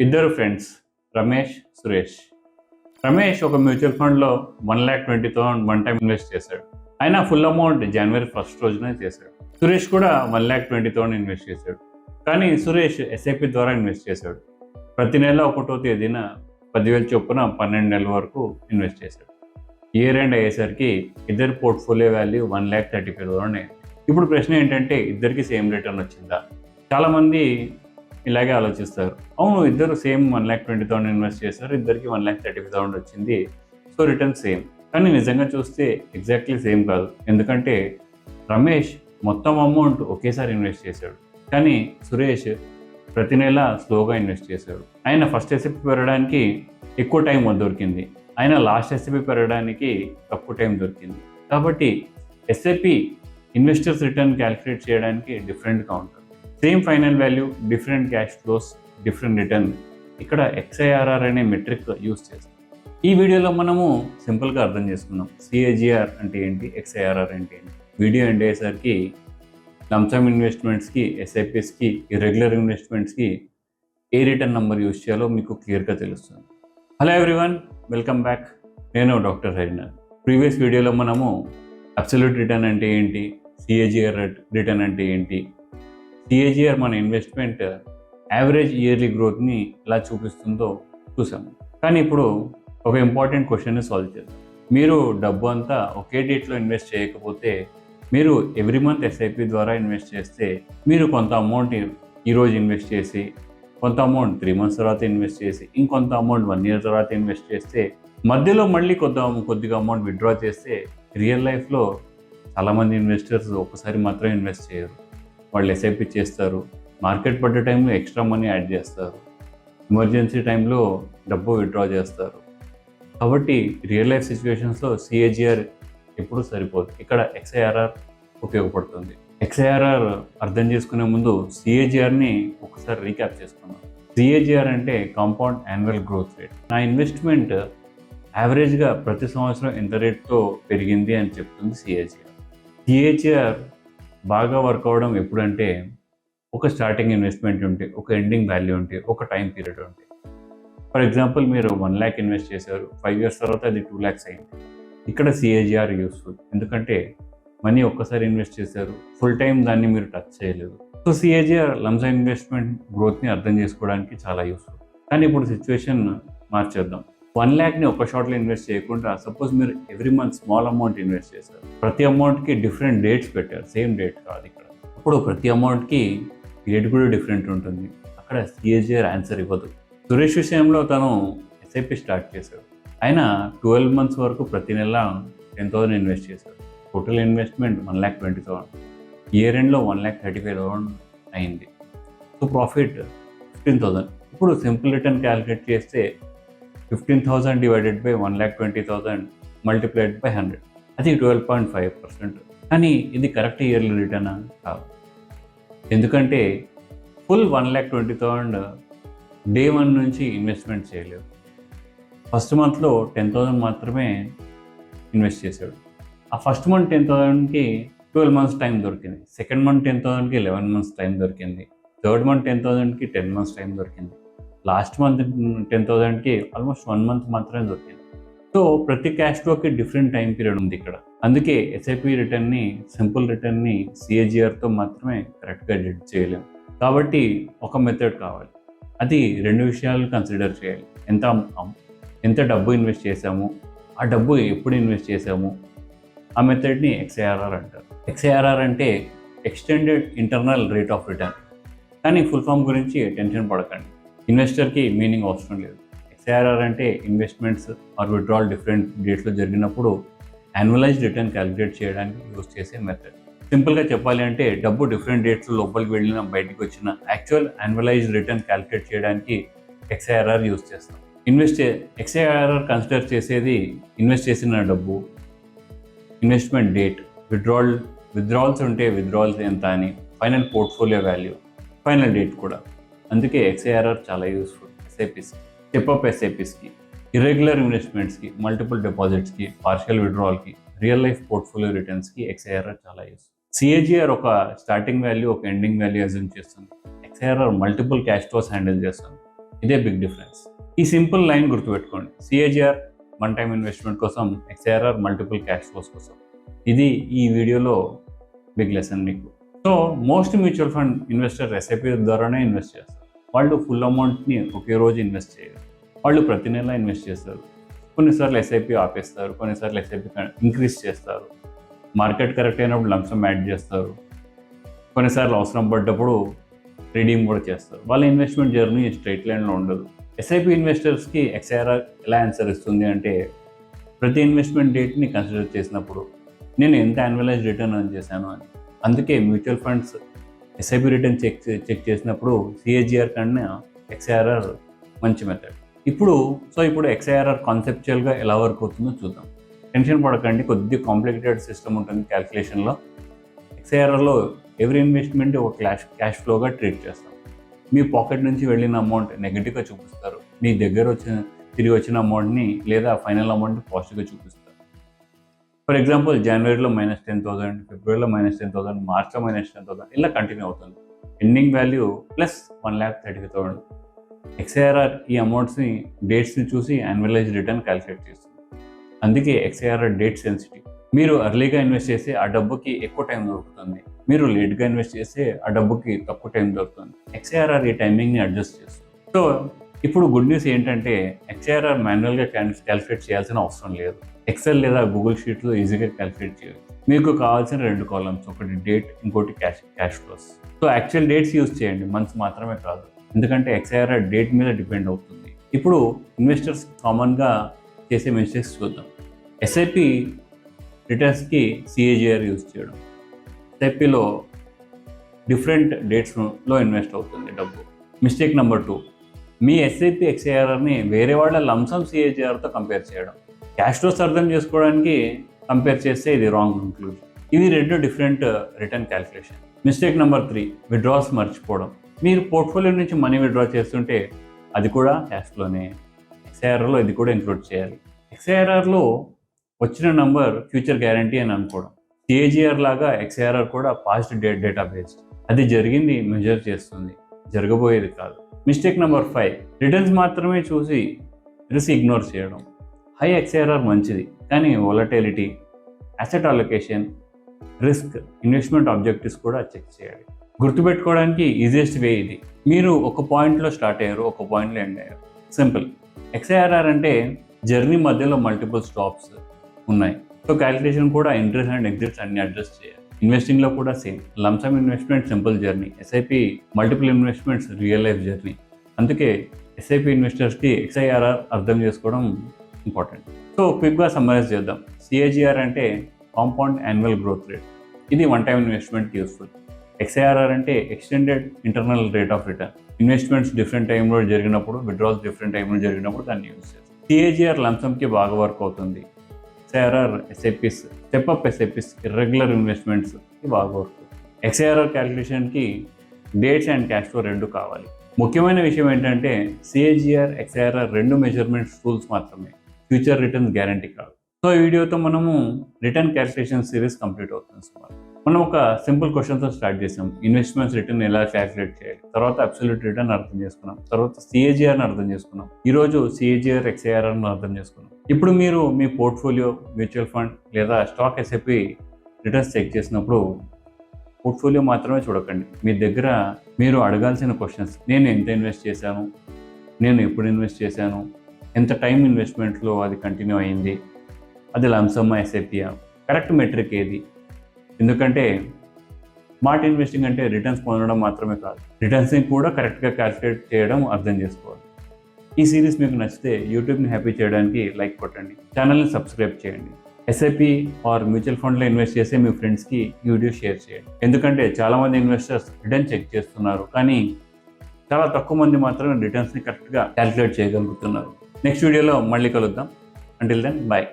ఇద్దరు ఫ్రెండ్స్ రమేష్, సురేష్. రమేష్ ఒక మ్యూచువల్ ఫండ్లో 1,20,000 వన్ టైం ఇన్వెస్ట్ చేశాడు. ఆయన ఫుల్ అమౌంట్ జనవరి 1 రోజునే చేశాడు. సురేష్ కూడా 1,20,000 ఇన్వెస్ట్ చేశాడు. కానీ సురేష్ ఎస్ఐపి ద్వారా ఇన్వెస్ట్ చేశాడు. ప్రతి నెల 1వ తేదీన 10,000 చొప్పున 12 నెలల వరకు ఇన్వెస్ట్ చేశాడు. ఇయర్ ఎండ్ అయ్యేసరికి ఇద్దరు పోర్ట్ఫోలియో వాల్యూ 1,35,000. ఇప్పుడు ప్రశ్న ఏంటంటే ఇద్దరికి సేమ్ రిటర్న్ వచ్చిందా? చాలామంది ఇలాగే ఆలోచిస్తారు. అవును, ఇద్దరు సేమ్ 1,20,000 ఇన్వెస్ట్ చేశారు, ఇద్దరికి 1,35,000 వచ్చింది, సో రిటర్న్ సేమ్. కానీ నిజంగా చూస్తే ఎగ్జాక్ట్లీ సేమ్ కాదు. ఎందుకంటే రమేష్ మొత్తం అమౌంట్ ఒకేసారి ఇన్వెస్ట్ చేశాడు, కానీ సురేష్ ప్రతి నెల స్లోగా ఇన్వెస్ట్ చేశాడు. ఆయన ఫస్ట్ ఎస్ఐపి పెరగడానికి ఎక్కువ టైం దొరికింది, ఆయన లాస్ట్ ఎస్ఐపి పెరగడానికి తక్కువ టైం దొరికింది. కాబట్టి ఎస్ఐపి ఇన్వెస్టర్స్ రిటర్న్ క్యాలిక్యులేట్ చేయడానికి డిఫరెంట్గా ఉంటుంది. Same final value, different cash flows, different return. ఇక్కడ XIRR అనే మెట్రిక్ యూస్ చేస్తాం. ఈ వీడియోలో మనము సింపుల్గా అర్థం చేసుకుందాం. CAGR అంటే ఏంటి, XIRR అంటే ఏంటి. వీడియో ఎండ్ అయ్యేసరికి లంసమ్ ఇన్వెస్ట్మెంట్స్కి, SIPస్కి, ఇర్రెగ్యులర్ ఇన్వెస్ట్మెంట్స్కి ఏ రిటర్న్ నెంబర్ యూస్ చేయాలో మీకు క్లియర్గా తెలుస్తుంది. Hello everyone, welcome back. నేను డాక్టర్ హరినాథ్. ప్రీవియస్ వీడియోలో మనము అబ్సల్యూట్ రిటర్న్ అంటే ఏంటి, CAGR రిటర్న్ అంటే ఏంటి, CAGR మన ఇన్వెస్ట్మెంట్ యావరేజ్ ఇయర్లీ గ్రోత్ని ఎలా చూపిస్తుందో చూసాము. కానీ ఇప్పుడు ఒక ఇంపార్టెంట్ క్వశ్చన్ని సాల్వ్ చేద్దాం. మీరు డబ్బు అంతా ఒకే డేట్లో ఇన్వెస్ట్ చేయకపోతే, మీరు ఎవ్రీ మంత్ SIP ద్వారా ఇన్వెస్ట్ చేస్తే, మీరు కొంత అమౌంట్ ఈరోజు ఇన్వెస్ట్ చేసి, కొంత అమౌంట్ 3 months తర్వాత ఇన్వెస్ట్ చేసి, ఇంకొంత అమౌంట్ 1 year తర్వాత ఇన్వెస్ట్ చేస్తే, మధ్యలో మళ్ళీ కొద్దిగా అమౌంట్ విత్డ్రా చేస్తే, రియల్ లైఫ్లో చాలామంది ఇన్వెస్టర్స్ ఒక్కసారి మాత్రం ఇన్వెస్ట్ చేయరు. వాళ్ళు SIP చేస్తారు, మార్కెట్ పడ్డ టైంలో ఎక్స్ట్రా మనీ యాడ్ చేస్తారు, ఎమర్జెన్సీ టైంలో డబ్బు విత్డ్రా చేస్తారు. కాబట్టి రియల్ లైఫ్ సిచ్యువేషన్స్లో CAGR ఎప్పుడూ సరిపోదు. ఇక్కడ XIRR ఉపయోగపడుతుంది. XIRR అర్థం చేసుకునే ముందు CAGRని ఒకసారి రీక్యాప్ చేసుకుందాం. CAGR అంటే కాంపౌండ్ యాన్యువల్ గ్రోత్ రేట్. నా ఇన్వెస్ట్మెంట్ యావరేజ్గా ప్రతి సంవత్సరం ఎంత రేట్తో పెరిగింది అని చెప్తుంది CAGR. CAGR బాగా వర్క్ అవ్వడం ఎప్పుడంటే, ఒక స్టార్టింగ్ ఇన్వెస్ట్మెంట్ ఉంటే, ఒక ఎండింగ్ వాల్యూ ఉంటే, ఒక టైం పీరియడ్ ఉంటే. ఫర్ ఎగ్జాంపుల్, మీరు 1 lakh ఇన్వెస్ట్ చేశారు, 5 years తర్వాత అది 2 lakhs అయింది. ఇక్కడ CAGR యూస్ఫుల్, ఎందుకంటే మనీ ఒక్కసారి ఇన్వెస్ట్ చేశారు, ఫుల్ టైం దాన్ని మీరు టచ్ చేయలేదు. సో CAGR లంసమ్ ఇన్వెస్ట్మెంట్ గ్రోత్ని అర్థం చేసుకోవడానికి చాలా యూస్ఫుల్. కానీ ఇప్పుడు సిచ్యువేషన్ మార్చేద్దాం. 1 lakhని ఒక షాట్లో ఇన్వెస్ట్ చేయకుండా, సపోజ్ మీరు every month small amount invest చేశారు. ప్రతి అమౌంట్కి డిఫరెంట్ డేట్స్ పెట్టారు, సేమ్ డేట్ కాదు ఇక్కడ. అప్పుడు ప్రతి అమౌంట్కి పీరియడ్ కూడా డిఫరెంట్ ఉంటుంది. అక్కడ CAGR ఆన్సర్ ఇవ్వదు. సురేష్ విషయంలో తను SIP స్టార్ట్ చేశాడు. ఆయన 12 months వరకు ప్రతి నెల 10,000 ఇన్వెస్ట్ చేశాడు. Total investment 1,20,000. ఇయర్ ఎండ్లో 1,35,000 అయింది. So profit 15,000. ఇప్పుడు సింపుల్ రిటర్న్ క్యాలిక్యులేట్ చేస్తే 15,000 డివైడెడ్ బై 1,20,000 మల్టిప్లైడ్ బై 100, అది 12.5%. కానీ ఇది కరెక్ట్ ఇయర్లీ రిటర్న్ కాదు. ఎందుకంటే ఫుల్ 1,20,000 డే 1 నుంచి ఇన్వెస్ట్మెంట్ చేయలేదు. ఫస్ట్ మంత్లో 10,000 మాత్రమే ఇన్వెస్ట్ చేశాడు. ఆ ఫస్ట్ మంత్ 10,000కి 12 months టైం దొరికింది, సెకండ్ మంత్ 10,000కి 11 months టైం దొరికింది, థర్డ్ మంత్ 10,000కి 10 months టైం దొరికింది, లాస్ట్ మంత్ 10,000కి ఆల్మోస్ట్ 1 month మాత్రమే దొరికింది. సో ప్రతి క్యాష్ ఫ్లోకి డిఫరెంట్ టైం పీరియడ్ ఉంది ఇక్కడ. అందుకే SIP రిటర్న్ని, సింపుల్ రిటర్న్ని CAGRతో మాత్రమే కరెక్ట్గా జడ్జ్ చేయలేము. కాబట్టి ఒక మెథడ్ కావాలి. అది 2 విషయాలు కన్సిడర్ చేయాలి. ఎంత డబ్బు ఇన్వెస్ట్ చేశాము, ఆ డబ్బు ఎప్పుడు ఇన్వెస్ట్ చేశాము. ఆ మెథడ్ని XIRR అంటారు. XIRR అంటే extended internal rate of return. కానీ ఫుల్ ఫామ్ గురించి టెన్షన్ పడకండి, ఇన్వెస్టర్కి మీనింగ్ అవసరం లేదు. XIRR అంటే ఇన్వెస్ట్మెంట్స్ ఆర్ విత్డ్రాల్ డిఫరెంట్ డేట్స్లో జరిగినప్పుడు యాన్యువలైజ్డ్ రిటర్న్ క్యాలిక్యులేట్ చేయడానికి యూజ్ చేసే మెథడ్. సింపుల్గా చెప్పాలి అంటే, డబ్బు డిఫరెంట్ డేట్స్లో లోపలికి వెళ్ళిన, బయటకు వచ్చిన యాక్చువల్ యాన్యువలైజ్డ్ రిటర్న్ క్యాలిక్యులేట్ చేయడానికి XIRR యూజ్ చేస్తాం. XIRR కన్సిడర్ చేసేది ఇన్వెస్ట్ చేసిన డబ్బు, ఇన్వెస్ట్మెంట్ డేట్, విత్డ్రాల్స్ ఉంటే విత్డ్రాల్స్ ఎంత అని, final portfolio value, final date కూడా. అందుకే XIRR చాలా యూస్ఫుల్. SIPస్కి, స్టెప్-అప్ SIPస్కి, ఇర్రెగ్యులర్ ఇన్వెస్ట్మెంట్స్కి, మల్టిపుల్ డిపాజిట్స్కి, పార్షియల్ విత్డ్రాల్కి, రియల్ లైఫ్ పోర్ట్ఫోలియో రిటర్న్స్కి XIRR చాలా యూస్ఫుల్. CAGR ఒక స్టార్టింగ్ వాల్యూ, ఒక ఎండింగ్ వాల్యూ అజ్యూమ్ చేస్తుంది. XIRR multiple cash flows handle చేస్తుంది. ఇదే బిగ్ డిఫరెన్స్. ఈ సింపుల్ లైన్ గుర్తుపెట్టుకోండి. సిఏజిఆర్ వన్ టైం ఇన్వెస్ట్మెంట్ కోసం, ఎక్స్ఐఆర్ఆర్ మల్టిపుల్ క్యాష్ ఫ్లోస్ కోసం. ఇది ఈ వీడియోలో బిగ్ లెసన్ మీకు. So most mutual fund investor SIP ద్వారానే ఇన్వెస్ట్ చేస్తారు. వాళ్ళు ఫుల్ అమౌంట్ని ఒకే రోజు ఇన్వెస్ట్ చేయరు. వాళ్ళు ప్రతి నెల ఇన్వెస్ట్ చేస్తారు. కొన్నిసార్లు ఎస్ఐపి ఆపేస్తారు, కొన్నిసార్లు ఎస్ఐపి ఇంక్రీజ్ చేస్తారు. మార్కెట్ కరెక్ట్ అయినప్పుడు లంసమ్ యాడ్ చేస్తారు. కొన్నిసార్లు అవసరం పడ్డప్పుడు రిడీమ్ కూడా చేస్తారు. వాళ్ళ ఇన్వెస్ట్మెంట్ జర్నీ స్ట్రైట్ లైన్లో ఉండదు. ఎస్ఐపి ఇన్వెస్టర్స్కి ఎక్స్ఐఆర్ఆర్ ఎలా ఆన్సర్ ఇస్తుంది అంటే, ప్రతి ఇన్వెస్ట్మెంట్ డేట్ని కన్సిడర్ చేసినప్పుడు నేను ఎంత యాన్యువలైజ్ రిటర్న్ అని చేశాను అని. అందుకే mutual funds SIP return check చేసినప్పుడు సిఏజిఆర్ కన్నా ఎక్స్ఐఆర్ఆర్ మంచి మెథడ్. ఇప్పుడు ఎక్స్ఐఆర్ఆర్ కాన్సెప్చువల్గా ఎలా వర్క్ అవుతుందో చూద్దాం. టెన్షన్ పడకండి, కొద్దిగా కాంప్లికేటెడ్ సిస్టమ్ ఉంటుంది క్యాల్కులేషన్లో. ఎక్స్ఐఆర్ఆర్లో ఎవ్రీ ఇన్వెస్ట్మెంట్ ఒక క్యాష్ ఫ్లోగా ట్రీట్ చేస్తాం. మీ పాకెట్ నుంచి వెళ్ళిన అమౌంట్ నెగిటివ్గా చూపిస్తారు, మీ దగ్గర తిరిగి వచ్చిన అమౌంట్ని లేదా ఫైనల్ అమౌంట్ని పాజిటివ్గా చూపిస్తారు. ఫర్ ఎగ్జాంపుల్ జనవరిలో -10,000, ఫిబ్రవరిలో -10,000, మార్చ్లో -10,000 ఇలా కంటిన్యూ అవుతుంది. Ending value plus 1,35,000. ఎక్స్ఐఆర్ఆర్ ఈ అమౌంట్స్ని డేట్స్ని చూసి యాన్యువలైజ్ రిటర్న్ క్యాలిక్యులేట్ చేస్తుంది. అందుకే ఎక్స్ఐఆర్ఆర్ డేట్ సెన్సిటివ్. మీరు ఎర్లీగా ఇన్వెస్ట్ చేస్తే ఆ డబ్బుకి ఎక్కువ టైం దొరుకుతుంది, మీరు లేట్గా ఇన్వెస్ట్ చేస్తే ఆ డబ్బుకి తక్కువ టైం దొరుకుతుంది. ఎక్స్ఐఆర్ఆర్ ఈ టైమింగ్ని అడ్జస్ట్ చేస్తుంది. సో ఇప్పుడు గుడ్ న్యూస్ ఏంటంటే, ఎక్స్ఐఆర్ఆర్ మాన్యువల్గా క్యాలిక్యులేట్ చేయాల్సిన అవసరం లేదు. ఎక్సెల్ లేదా గూగుల్ షీట్లో ఈజీగా క్యాలిక్యులేట్ చేయవచ్చు. మీకు కావాల్సిన 2 కాలమ్స్, ఒకటి డేట్, ఇంకోటి cash flows. So actual dates use చేయండి, మంత్స్ మాత్రమే కాదు, ఎందుకంటే ఎక్స్ఐఆర్ఆర్ డేట్ మీద డిపెండ్ అవుతుంది. ఇప్పుడు ఇన్వెస్టర్స్ కామన్గా చేసే మిస్టేక్స్ చూద్దాం. ఎస్ఐపి రిటర్న్స్కి సిఏజిఆర్ యూజ్ చేయడం. ఎస్ఐపిలో డిఫరెంట్ డేట్స్లో ఇన్వెస్ట్ అవుతుంది డబ్బు. మిస్టేక్ నెంబర్ 2, మీ ఎస్ఐపి ఎక్స్ఐఆర్ఆర్ని వేరే వాళ్ళ లంసమ్ సిఏజిఆర్తో కంపేర్ చేయడం. క్యాష్ ఫ్లోస్ అర్థం చేసుకోవడానికి కంపేర్ చేస్తే ఇది రాంగ్ కంక్లూజన్. ఇవి 2 different return calculation. Mistake number 3, withdrawals మర్చిపోవడం. మీరు పోర్ట్ఫోలియో నుంచి మనీ విత్డ్రా చేస్తుంటే అది కూడా క్యాష్ ఫ్లోనే. ఎక్స్ఐఆర్ఆర్లో ఇది కూడా ఇంక్లూడ్ చేయాలి. ఎక్స్ఐఆర్ఆర్లో వచ్చిన నంబర్ ఫ్యూచర్ గ్యారంటీ అని అనుకోవడం. సిఏజిఆర్ లాగా ఎక్స్ఐఆర్ఆర్ కూడా పాస్ట్ డేటా బేస్డ్. అది జరిగింది మెజర్ చేస్తుంది, జరగబోయేది కాదు. మిస్టేక్ నెంబర్ 5, రిటర్న్స్ మాత్రమే చూసి రిస్క్ ఇగ్నోర్ చేయడం. హై ఎక్స్ఐఆర్ఆర్ మంచిది, కానీ volatility, asset allocation, risk, investment objectives కూడా చెక్ చేయాలి. గుర్తుపెట్టుకోవడానికి ఈజియెస్ట్ వే ఇది. మీరు ఒక పాయింట్లో స్టార్ట్ అయ్యారు, ఒక పాయింట్లో ఎండ్ అయ్యారు. సింపుల్. ఎక్స్ఐఆర్ఆర్ అంటే జర్నీ మధ్యలో మల్టిపుల్ స్టాప్స్ ఉన్నాయి. సో క్యాలిక్యులేషన్ కూడా ఎంట్రీస్ అండ్ ఎగ్జిట్స్ అన్ని అడ్జస్ట్ చేయాలి. ఇన్వెస్టింగ్లో కూడా same. Lump sum investment simple journey, SIP multiple investments real life journey. అందుకే ఎస్ఐపి ఇన్వెస్టర్స్కి ఎక్స్ఐఆర్ఆర్ అర్థం చేసుకోవడం ఇంపార్టెంట్. సో క్విక్గా సమ్మరైజ్ చేద్దాం. సిఏజిఆర్ అంటే కాంపౌండ్ యాన్యువల్ గ్రోత్ రేట్. ఇది వన్ టైం ఇన్వెస్ట్మెంట్కి యూస్ఫుల్. ఎక్స్ఐఆర్ఆర్ అంటే extended internal rate of return. Investments different టైంలో జరిగినప్పుడు, విత్డ్రాల్స్ డిఫరెంట్ టైంలో జరిగినప్పుడు దాన్ని యూజ్ చేస్తాం. సిఏజిఆర్ లంసమ్కి బాగా వర్క్ అవుతుంది. ఎక్స్ఐఆర్ఆర్ ఎస్ఐపిస్, స్టెప్అప్ ఎస్ఐపిస్, ఇర్రెగ్యులర్ ఇన్వెస్ట్మెంట్స్కి బాగా వర్క్ అవుతుంది. ఎక్స్ఐఆర్ఆర్ క్యాలిక్యులేషన్కి డేట్స్ అండ్ క్యాష్ ఫ్లో 2 కావాలి. ముఖ్యమైన విషయం ఏంటంటే, సిఏజిఆర్, ఎక్స్ఐఆర్ఆర్ 2 మెజర్మెంట్స్ టూల్స్ మాత్రమే, ఫ్యూచర్ రిటర్న్స్ గ్యారంటీ కాదు. సో ఈ వీడియోతో మనము రిటర్న్ క్యాలిక్యులేషన్ సిరీస్ కంప్లీట్ అవుతుంది. సుమారు మనం ఒక సింపుల్ క్వశ్చన్తో స్టార్ట్ చేసాం. ఇన్వెస్ట్మెంట్స్ రిటర్న్ ఎలా క్యాలిక్యులేట్ చేయాలి, తర్వాత అబ్సల్యూట్ రిటర్న్ అర్థం చేసుకున్నాం, తర్వాత సిఏజిఆర్ని అర్థం చేసుకున్నాం, ఈరోజు సిఏజిఆర్, ఎక్స్ఐఆర్ఆర్ని అర్థం చేసుకున్నాం. ఇప్పుడు మీరు మీ పోర్ట్ఫోలియో, మ్యూచువల్ ఫండ్ లేదా స్టాక్ ఎస్ఐపి రిటర్న్స్ చెక్ చేసినప్పుడు పోర్ట్ఫోలియో మాత్రమే చూడకండి. మీ దగ్గర మీరు అడగాల్సిన క్వశ్చన్స్: నేను ఎంత ఇన్వెస్ట్ చేశాను, నేను ఎప్పుడు ఇన్వెస్ట్ చేశాను, ఎంత టైం ఇన్వెస్ట్మెంట్లో అది కంటిన్యూ అయ్యింది, అది లంసమ్ ఎస్ఐపియా, కరెక్ట్ మెట్రిక్ ఏది. ఎందుకంటే స్మార్ట్ ఇన్వెస్టింగ్ అంటే రిటర్న్స్ పొందడం మాత్రమే కాదు, రిటర్న్స్ని కూడా కరెక్ట్గా క్యాల్కులేట్ చేయడం అర్థం చేసుకోవాలి. ఈ సిరీస్ మీకు నచ్చితే యూట్యూబ్ని హ్యాపీ చేయడానికి లైక్ కొట్టండి, ఛానల్ని సబ్స్క్రైబ్ చేయండి. ఎస్ఐపి ఆర్ మ్యూచువల్ ఫండ్లో ఇన్వెస్ట్ చేసే మీ ఫ్రెండ్స్కి ఈ వీడియో షేర్ చేయండి. ఎందుకంటే చాలామంది ఇన్వెస్టర్స్ రిటర్న్ చెక్ చేస్తున్నారు, కానీ చాలా తక్కువ మంది మాత్రమే రిటర్న్స్ని కరెక్ట్గా క్యాల్కులేట్ చేయగలుగుతున్నారు. నెక్స్ట్ వీడియోలో మళ్ళీ కలుద్దాం. Until then, bye.